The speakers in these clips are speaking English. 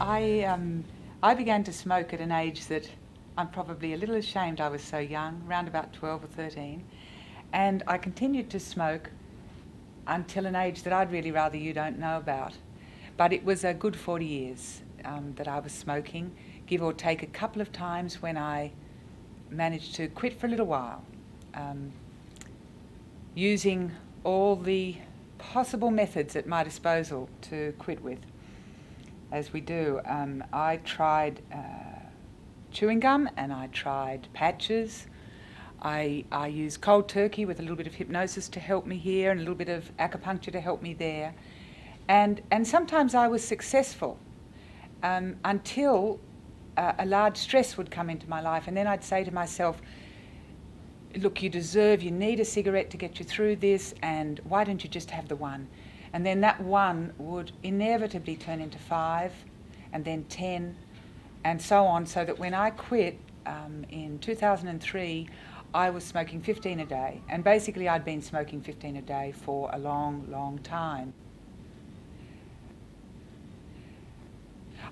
I began to smoke at an age that I'm probably a little ashamed I was so young, around about 12 or 13. And I continued to smoke until an age that I'd really rather you don't know about. But it was a good 40 years that I was smoking, give or take a couple of times when I managed to quit for a little while, using all the possible methods at my disposal to quit with, as we do. I tried chewing gum and I tried patches. I used cold turkey with a little bit of hypnosis to help me here and a little bit of acupuncture to help me there. And sometimes I was successful until a large stress would come into my life, and then I'd say to myself, look, you need a cigarette to get you through this, and why don't you just have the one? And then that one would inevitably turn into 5, and then 10, and so on, so that when I quit in 2003, I was smoking 15 a day, and basically I'd been smoking 15 a day for a long, long time.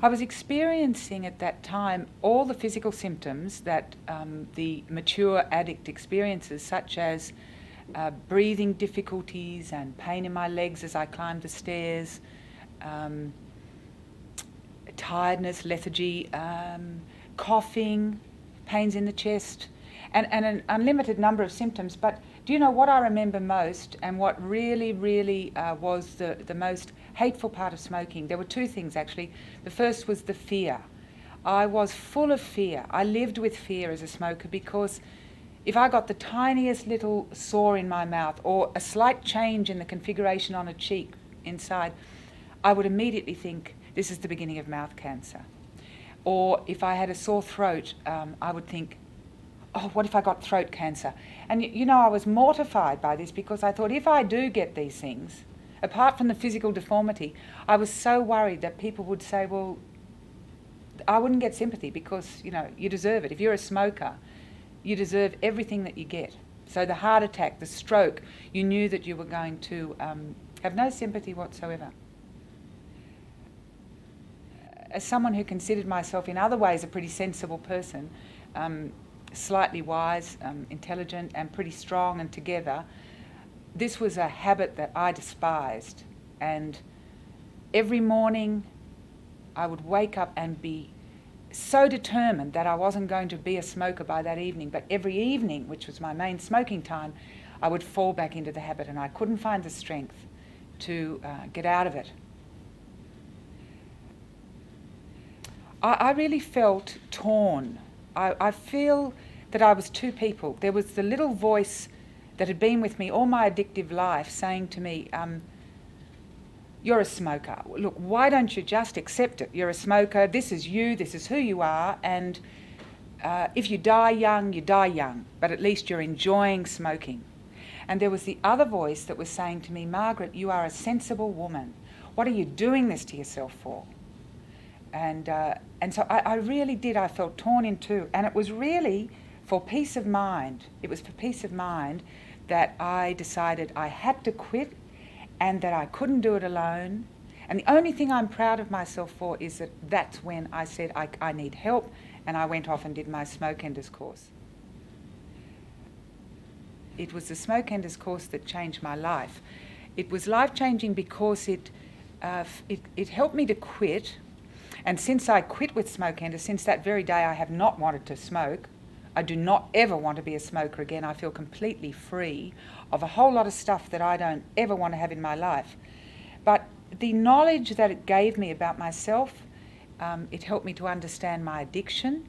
I was experiencing at that time all the physical symptoms that the mature addict experiences, such as breathing difficulties and pain in my legs as I climbed the stairs, tiredness, lethargy, coughing, pains in the chest, and an unlimited number of symptoms. But do you know what I remember most, and what really, really was the most hateful part of smoking? There were 2 things, actually. The first was the fear. I was full of fear. I lived with fear as a smoker, because if I got the tiniest little sore in my mouth or a slight change in the configuration on a cheek inside, I would immediately think, this is the beginning of mouth cancer. Or if I had a sore throat, I would think, oh, what if I got throat cancer? And I was mortified by this, because I thought, if I do get these things, apart from the physical deformity, I was so worried that people would say, well, I wouldn't get sympathy because, you deserve it. If you're a smoker, you deserve everything that you get. So the heart attack, the stroke, you knew that you were going to have no sympathy whatsoever. As someone who considered myself in other ways a pretty sensible person, slightly wise, intelligent, and pretty strong and together, this was a habit that I despised. And every morning I would wake up and be so determined that I wasn't going to be a smoker by that evening. But every evening, which was my main smoking time, I would fall back into the habit, and I couldn't find the strength to get out of it. I really felt torn. I feel that I was 2 people. There was the little voice that had been with me all my addictive life saying to me, you're a smoker. Look, why don't you just accept it? You're a smoker. This is you. This is who you are. And if you die young, you die young. But at least you're enjoying smoking. And there was the other voice that was saying to me, Margaret, you are a sensible woman. What are you doing this to yourself for? And so I really did. I felt torn in 2. And it was really for peace of mind. It was for peace of mind that I decided I had to quit, and that I couldn't do it alone. And the only thing I'm proud of myself for is that that's when I said I need help, and I went off and did my Smokenders course. It was the Smokenders course that changed my life. It was life-changing because it helped me to quit. And since I quit with Smokenders, since that very day, I have not wanted to smoke. I do not ever want to be a smoker again. I feel completely free of a whole lot of stuff that I don't ever want to have in my life. But the knowledge that it gave me about myself, it helped me to understand my addiction.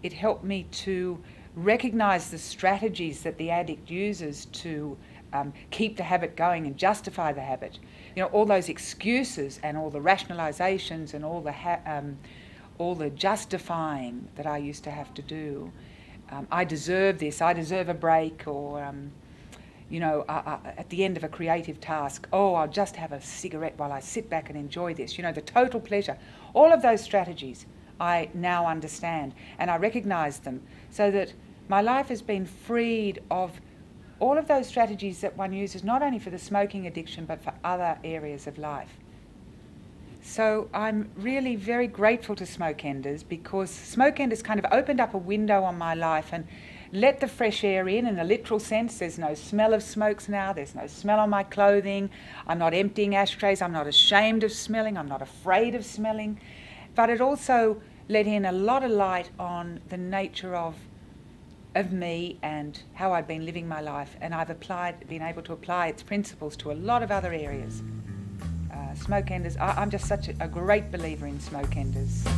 It helped me to recognize the strategies that the addict uses to keep the habit going and justify the habit. All those excuses and all the rationalizations and all the justifying that I used to have to do. I deserve this, I deserve a break, or, at the end of a creative task, I'll just have a cigarette while I sit back and enjoy this. The total pleasure. All of those strategies I now understand, and I recognize them, so that my life has been freed of all of those strategies that one uses not only for the smoking addiction, but for other areas of life. So I'm really very grateful to Smokenders, because Smokenders kind of opened up a window on my life and let the fresh air in a literal sense. There's no smell of smokes now, there's no smell on my clothing, I'm not emptying ashtrays, I'm not ashamed of smelling, I'm not afraid of smelling. But it also let in a lot of light on the nature of me and how I've been living my life, and I've been able to apply its principles to a lot of other areas. Smokenders, I'm just such a great believer in Smokenders.